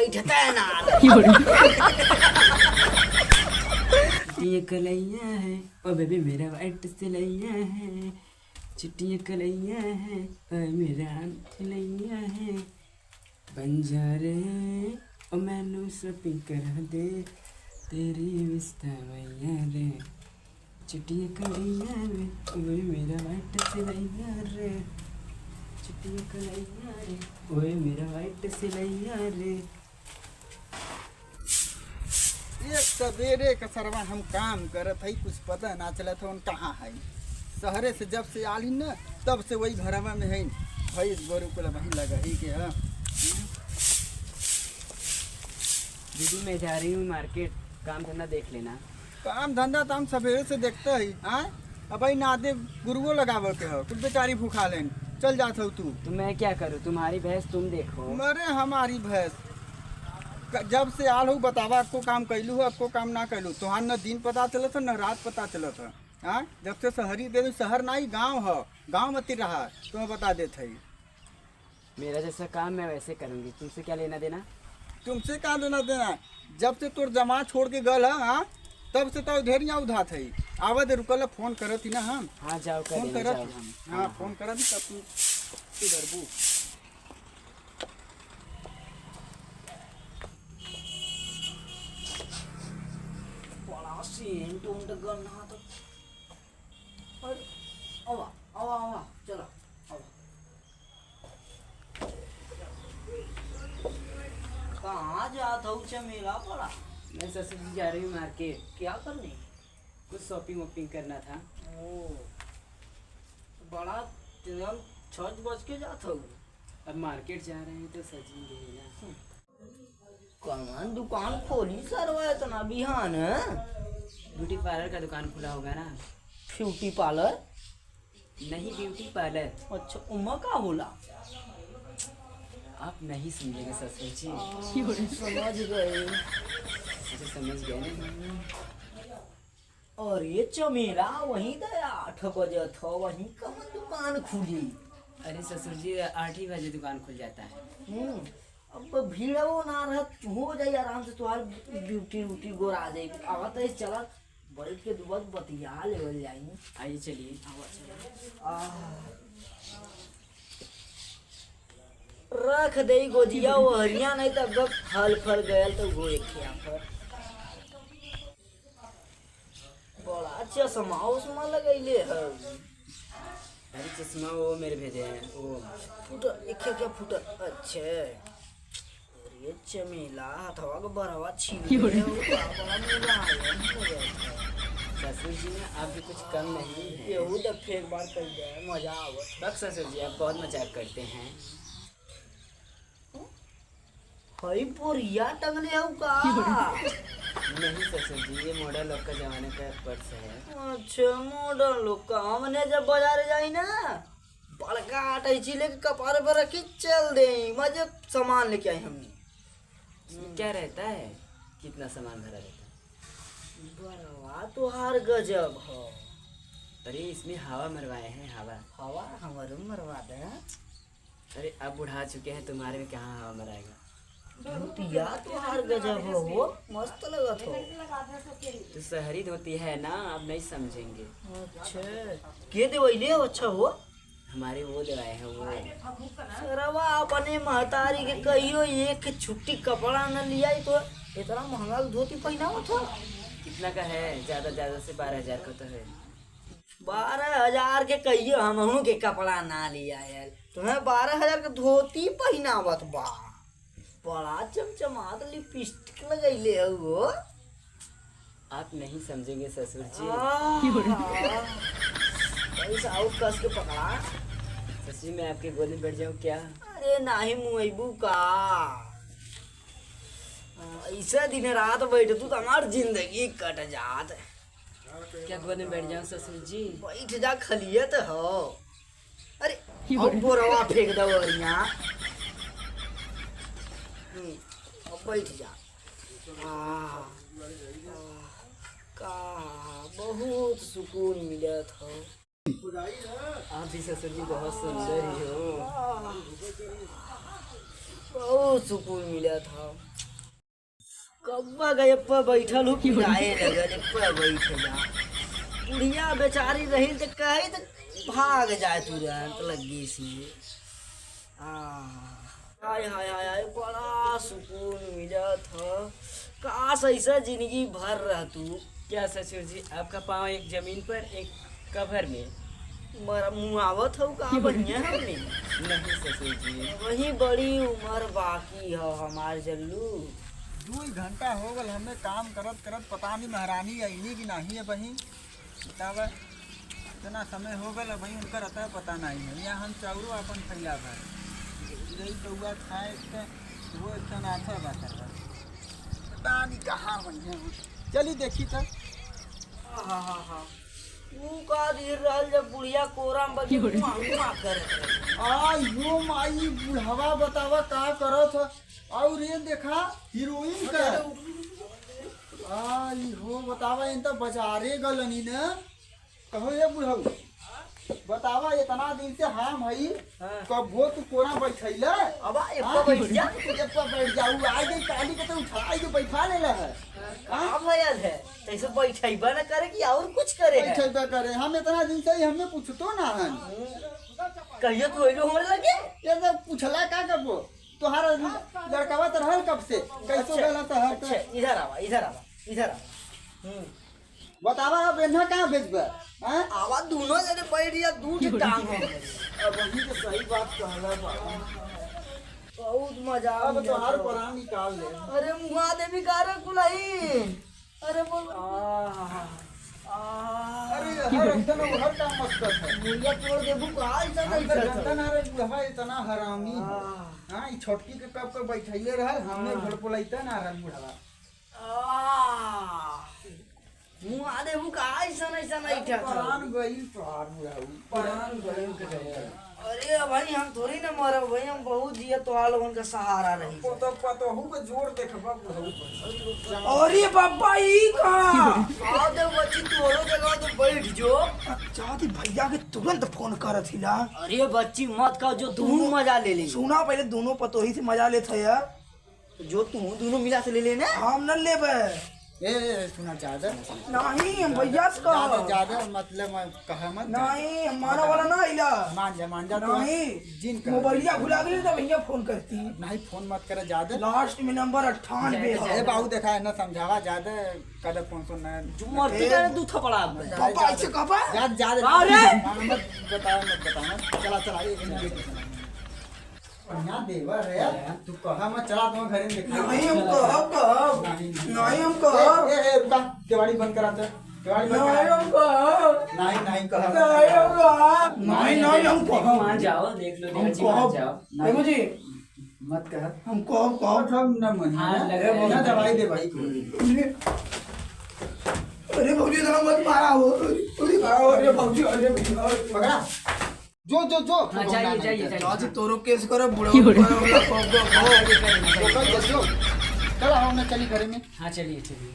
बैठता है ना। चिट्टियाँ कलैया है ओ बेबी मेरा वाइट सिलैया है, चिट्टियाँ कलैया है ओ मेरा सिलैया है, बंजारे ओ मैनू शॉपिंग करा दे तेरी विस्ता मैया रे, चिट्टियाँ कलैया रे ओ मेरा वाइट सिलैया रे, चिट्टियाँ कलैया रे ओए मेरा वाइट सिलैया रे। एक सवेरे का सरवा हम काम करत हई, कुछ पता ना चलत है कहाँ है। शहरे से जब से आली न तब से वही घरवा में है, भैंस गोरू को वही लगा ही के है। दीदी मैं जा रही हूँ मार्केट, काम धंधा देख लेना। काम धंधा तो हम सवेरे से देखते ही। हाँ अब भाई नादे गुरुओ लगावे के हो, कुछ बेचारी भूखा लेन चल जात हो तू। तो मैं क्या करूँ, तुम्हारी भैंस तुम देखो। मरे हमारी भैंस जब से आल हूँ बतावा, आपको काम कैलू है आपको काम ना कैलू, तुहार न दिन पता चलत है न रात पता चलत है। हाँ जब से शहरी दे शहर नहीं गांव है, गांव मत रहा तुम्हें बता देते है। मेरा जैसा काम मैं वैसे करूँगी, तुमसे क्या लेना देना। तुमसे क्या लेना देना, जब से तोर जमा छोड़ के गल है हाँ तब से तो ढेर उधात है। आवाज रुकल फोन करत ही ना हम। हाँ जाओ कर फोन देना, करत जाओ। हम। हाँ फोन करत ही तब तू डरबू। बड़ा सेंट उंट गन्ना तो और आवा आवा आवा चलो आवा। कहाँ जाता हूँ चमेला पड़ा। मैं ससुर जी जा रही हूँ मार्केट, क्या करने। कुछ शॉपिंग वॉपिंग करना था। ओ बड़ा एकदम 6 बज के जाता हूँ। अब मार्केट जा रहे हैं तो सजेंगे ना। कौन दुकान खोली सरवा इतना बिहान है। ब्यूटी पार्लर का दुकान खुला होगा ना। Beauty parlour. नहीं ब्यूटी पार्लर। अच्छा उमा का होला। आप नहीं समझेंगे ससुर जी। समझ गए। अच्छा समझ गए ना। और ये चमेला वहीं तो 8 बजे था, वहीं कहाँ दुकान खुली। अरे ससुर जी 8 ही बजे दुकान खुल जाता है। अब भीड़ वो ना रह हो जाए आराम से, तुम्हार ब्यूटी व्यूटी गोरा जाए। आवा तो चला बैठ के दुबक बतिया लेवल जाई। आइए चलिए। रख दे गोजिया वो हरिया, नहीं तब फल फल गया तो वो एक पर बड़ा अच्छा चश्मा उसमा लगैले है। अरे चश्मा वो मेरे भेजे हैं वो। फुटर एक क्या फुटर। अच्छा और ये चमेला हथवा का बरवा छीन बड़ा मेला है। ससुर जी में आप भी कुछ कम नहीं है। यहू तो फेक बार कर जाए मजा आवत। बस ससुर जी आप बहुत मजाक करते हैं। हई पोरिया टंगले हो का। नहीं ससुर जी ये मॉडल लोग का जमाने का पर्स है। अच्छा मॉडर्न लोग का। हमने जब बाजार जाई ना बड़का आटा चिले के कपार पर रखी चल दे मजे सामान लेके आई हमने। इसमें क्या रहता है, कितना सामान भरा रहता है। बरवा तो हर गजब हो। अरे इसमें हवा मरवाए हैं हवा। हवा हमारे मरवा दे। अरे अब बुढ़ा चुके हैं, तुम्हारे में कहाँ हवा मराएगा। धोतिया तो हर गजब हो, मस्त लगत हो। तो शहरी धोती है ना, आप नहीं समझेंगे। अच्छा के देवैले हो। अच्छा हो हमारे वो दवाए हैं वो। सरवा अपने महतारी के कहियो एक छुट्टी कपड़ा न लिया तो इतना महंगा धोती पहनावा था। कितना का है, ज्यादा से 12,000 का तो है। 12,000 के कहियो हमहू के कपड़ा ना लिया यार, तुम्हें 12,000 के धोती पहनावत बा। बड़ा चमचमात लिपस्टिक लगैले हो। आप नहीं समझेंगे ससुर जी। पैसा आउट कस के पकड़ा। ससुर जी मैं आपके गोद में बैठ जाऊँ क्या। अरे नाही मुआइबू का। ऐसा दिन रात बैठ तू तो हमार जिंदगी कट जात। क्या गोद में बैठ जाऊँ ससुर जी। बैठ जा खलियत हो। अरे अब बोरवा फेंक दो यहाँ। अब बैठ जा। का बहुत सुकून मिलत हो। आप भी ससुर जी बहुत सुंदर ही हो। बहुत सुकून मिलत हो। कब्बा गए पर बैठल हूँ पिराए लगल पर बैठ जा बुढ़िया बेचारी रही तो कही तो भाग जाए तुरंत लगी सी हाय हाय हाय हाय बड़ा सुकून मिला था। काश ऐसा जिंदगी भर रह तू। क्या ससुर जी, आपका पाँव एक जमीन पर एक कवर में? मरा मुआवत हो का बढ़िया हमने नहीं ससुर जी। वही बड़ी उम्र बाकी है हमार जल्लू। 2 घंटा हो गल हमें काम करत करत, पता नहीं महारानी अइली कि नहीं है बही बताव। इतना समय हो गल वही उनका रहता है पता नहीं है। यहाँ हम चाउरो अपन फैला भर यही कौआ खाए तो वो इतना नाथा बात पता नहीं कहाँ बन। चली देखी तो हाँ हाँ हाँ तू का धीर रहल जब बुढ़िया कोरा में बगी मांगुआ करत आ यो माई बुढ़ावा बतावा का करत ह। और ये देखा हीरोइन का आई हो बतावा इन तो बाजारे गलनी न कहो ये बुढ़ऊ बतावा इतना दिन से हम हई कबो तू कोना बैठैला अब एप्पा बैठ जा एप्पा बैठ जाऊ आज गई काली के तो उठाई के बैठा लेला है काम भयल है तैसे बैठैबा न करे कि और कुछ करे है बैठैबा करे। हम इतना दिन से हमें पूछतो ना हन कहियो तो होइलो हमरे लगे ये तो पूछला का कबो तोहार लड़कावा तो रहल कब से कैसो गला तो है अच्छा इधर आवा इधर आवा इधर आवा बतावा अब इन्हा कहाँ भेजबा हैं आवा दोनों जने बैठ जा दू के टांग हो अब वही तो सही बात कहला बाबा। बहुत मजा अब तोहार प्राण निकाल ले। अरे मुहा देवी कार कुलाई अरे बोल अरे हर एकदम हर काम मस्त है मुर्गा तोड़ दे बुका ऐसा नहीं जनता करता ना रे बुढ़वा इतना हरामी हां ई छोटकी के कब कब बैठैले रहल हमें भड़पोलैता ना रहल बुढ़वा मुहा दे बुका ऐसा नहीं था प्राण गई तोहार बुढ़ऊ प्राण गई। अरे भाई हम थोड़ी ना मरब भाई हम बहुत जिया तो आ लोगन का सहारा रही तो पतहू के जोर देखबा बुढ़ऊ। अरे बाबा ई का आओ दे बच्ची तोरो जगह तो बैठ जो चाहती भैया के तुरंत फोन करत हिला। अरे बच्ची मत कहो जो तू मजा ले ले सुना पहले दोनों पतोही से मजा लेत है यार। जो तू दोनों मिला से ले लेने हम न लेबे ए सुना ज्यादा नहीं हम भैया से कह ज्यादा मतलब कहा मत नहीं हमारा वाला ना इला मान जा तो नहीं जिन का मोबाइलिया भुला गई तो भैया फोन करती नहीं फोन मत करे ज्यादा। लास्ट में नंबर 98 ए है। बाबू देखा है ना समझावा ज्यादा कदर फोन सुन ना जो मरती करे तू थपड़ा पापा ऐसे कहबा ज्यादा अरे! मत बताओ चला चला एक मिनट यहाँ देवर है तू कहा मत चला तुम घरे में नहीं हम कहब नहीं हम कहब ए रुका केवाड़ी बंद करा दे केवाड़ी बंद नहीं करा हम कहब नहीं कहा नहीं हम कहब नहीं हम देखो कहब मान जाओ, देख लो हम देवर जी, मान जाओ। कहब देखो जी मत कह हम कहब सब न मन हाँ, लगा है। ना दवाई दे भाई को अरे भौजी इतना मत मारा हो अरे भौजी अरे पकड़ा जो हाँ, जाइए। चाची तोरो केस करे बुढ़ा चलो हम चली घरे में। हाँ चलिए चलिए।